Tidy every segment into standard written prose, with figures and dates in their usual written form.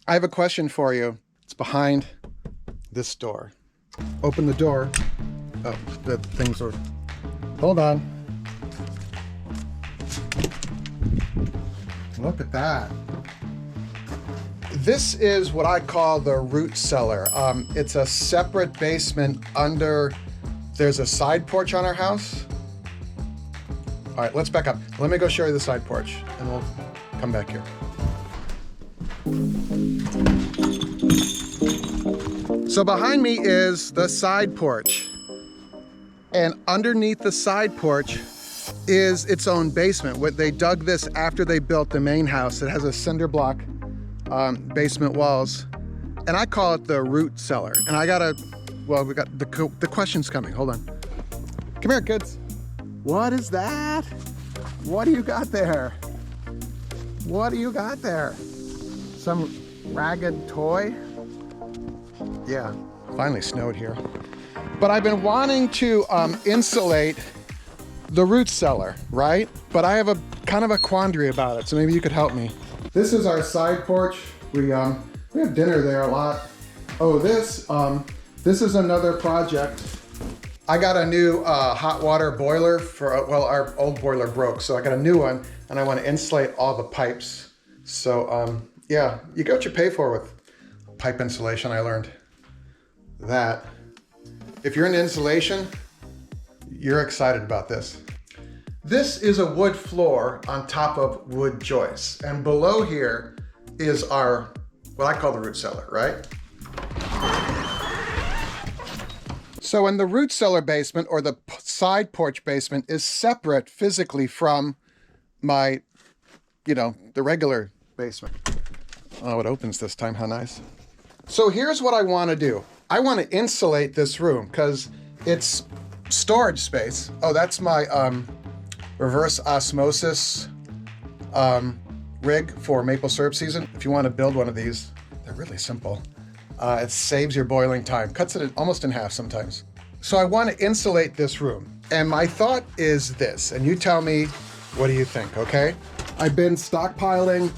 I have a question for you. It's behind this door. Open the door. Oh, the things are... Hold on. Look at that. This is what I call the root cellar. It's a separate basement under... There's a side porch on our house. All right, let's back up. Let me go show you the side porch, and we'll come back here. So behind me is the side porch. And underneath the side porch is its own basement. They dug this after they built the main house. It has a cinder block basement walls. And I call it the root cellar. And we got the question's coming. Hold on. Come here, kids. What is that? What do you got there? What do you got there? Some ragged toy? Yeah, finally snowed here. But I've been wanting to insulate the root cellar, right? But I have a kind of a quandary about it, so maybe you could help me. This is our side porch. We have dinner there a lot. Oh, this is another project. I got a new hot water boiler our old boiler broke, so I got a new one, and I want to insulate all the pipes. So yeah, you get what you pay for with pipe insulation. I learned that. If you're into insulation, you're excited about this. This is a wood floor on top of wood joists, and below here is our, what I call the root cellar, right? So in the root cellar basement, or the side porch basement, is separate physically from my, the regular basement. Oh, it opens this time, how nice. So here's what I want to do. I want to insulate this room because it's storage space. Oh, that's my reverse osmosis rig for maple syrup season. If you want to build one of these, they're really simple. It saves your boiling time, cuts it almost in half sometimes. So I want to insulate this room. And my thought is this, and you tell me, what do you think, okay? I've been stockpiling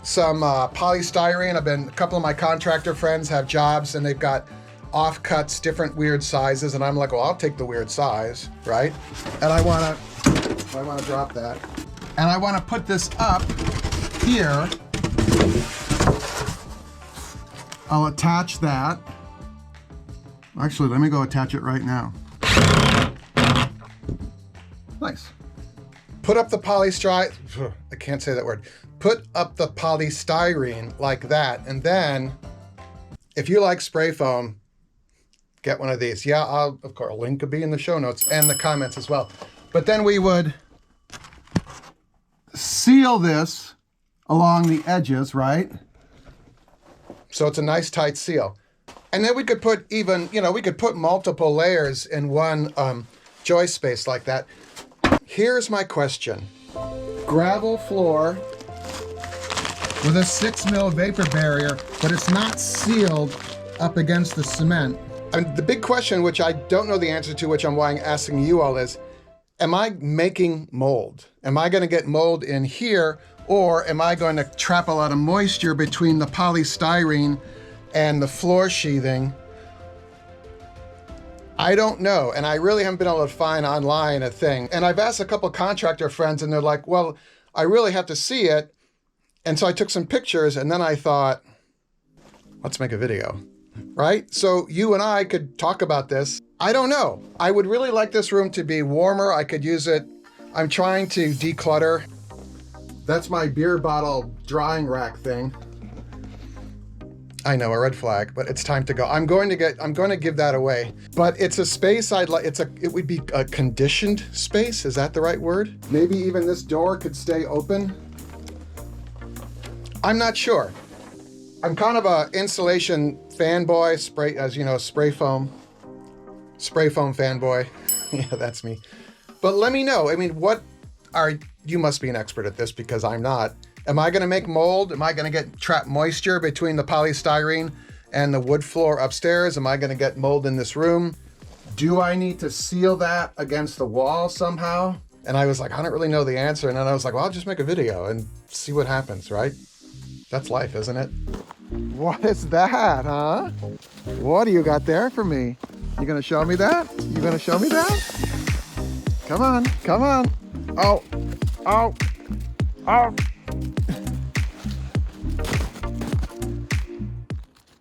some polystyrene. A couple of my contractor friends have jobs and they've got offcuts, different weird sizes. And I'm like, well, I'll take the weird size, right? And I want to drop that. And I want to put this up here. I'll attach that. Actually, let me go attach it right now. Nice. Put up the polystyrene. I can't say that word. Put up the polystyrene like that. And then, if you like spray foam, get one of these. Yeah, of course, a link could be in the show notes and the comments as well. But then we would seal this along the edges, right? So it's a nice tight seal. And then we could put we could put multiple layers in one joist space like that. Here's my question. Gravel floor with a 6 mil vapor barrier, but it's not sealed up against the cement. And the big question, which I don't know the answer to, which I'm asking you all is, am I making mold? Am I gonna get mold in here, or am I going to trap a lot of moisture between the polystyrene and the floor sheathing? I don't know, and I really haven't been able to find online a thing. And I've asked a couple contractor friends, and they're like, well, I really have to see it. And so I took some pictures, and then I thought, let's make a video, right? So you and I could talk about this. I don't know. I would really like this room to be warmer. I could use it. I'm trying to declutter. That's my beer bottle drying rack thing. I know, a red flag, but it's time to go. I'm going to give that away. But it's a space I'd like, it would be a conditioned space. Is that the right word? Maybe even this door could stay open. I'm not sure. I'm kind of a insulation fanboy, spray foam fanboy. Yeah, that's me. But let me know. I mean, you must be an expert at this because I'm not. Am I gonna make mold? Am I gonna get trapped moisture between the polystyrene and the wood floor upstairs? Am I gonna get mold in this room? Do I need to seal that against the wall somehow? And I was like, I don't really know the answer. And then I was like, well, I'll just make a video and see what happens, right? That's life, isn't it? What is that, huh? What do you got there for me? You gonna show me that? You gonna show me that? Come on, come on. Oh, oh, oh.